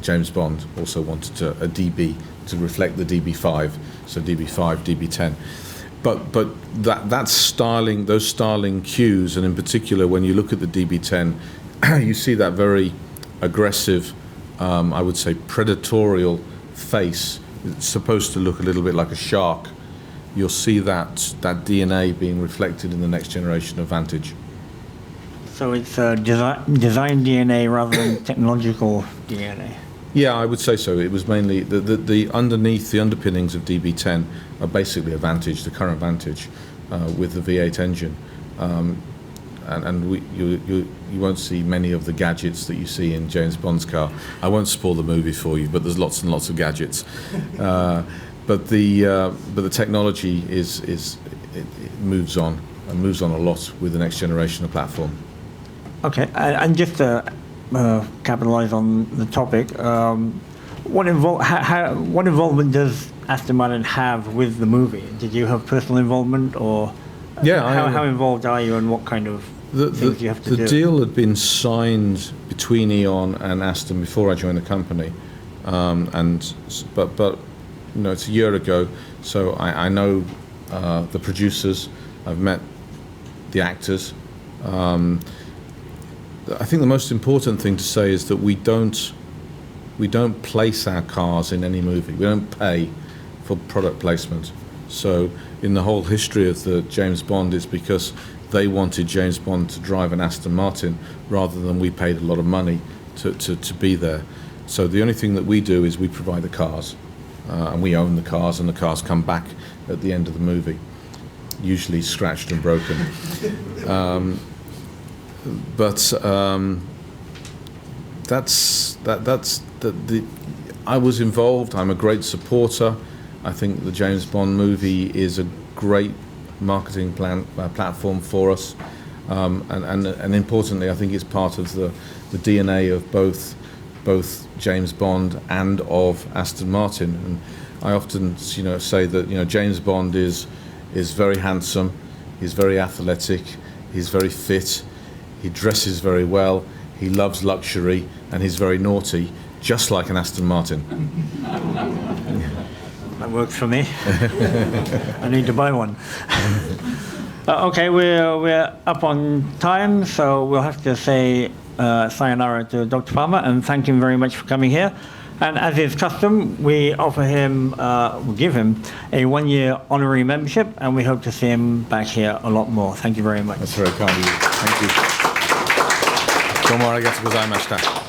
James Bond, also wanted a DB to reflect the DB5, so DB5, DB10. But that styling, those styling cues, and in particular when you look at the DB10, you see that very aggressive, I would say predatorial face. It's supposed to look a little bit like a shark. You'll see that DNA being reflected in the next generation of Vantage. So it's design DNA rather than technological DNA. Yeah, I would say so. It was mainly the underpinnings of DB10 are basically a Vantage, the current Vantage, with the V8 engine, and you won't see many of the gadgets that you see in James Bond's car. I won't spoil the movie for you, but there's lots and lots of gadgets. But the technology it moves on and moves on a lot with the next generation of platform. Okay, and just to capitalize on the topic, what involvement does Aston Martin have with the movie? Did you have personal involvement, or how involved are you, and what kind of things you have to do? The deal had been signed between Eon and Aston before I joined the company, but you know, it's a year ago, so I know the producers. I've met the actors. I think the most important thing to say is that we don't place our cars in any movie. We don't pay for product placement. So in the whole history of the James Bond, it's because they wanted James Bond to drive an Aston Martin rather than we paid a lot of money to be there. So the only thing that we do is we provide the cars, and we own the cars, and the cars come back at the end of the movie, usually scratched and broken. I was involved. I'm a great supporter. I think the James Bond movie is a great marketing platform for us, and importantly, I think it's part of the DNA of both James Bond and of Aston Martin. And I often, say that James Bond is very handsome, he's very athletic, he's very fit. He dresses very well, he loves luxury, and he's very naughty, just like an Aston Martin. That works for me. I need to buy one. Okay, we're up on time, so we'll have to say sayonara to Dr. Palmer and thank him very much for coming here. And as is custom, we give him a 1-year honorary membership, and we hope to see him back here a lot more. Thank you very much. That's very kind of you. Thank you. どうもありがとうございました。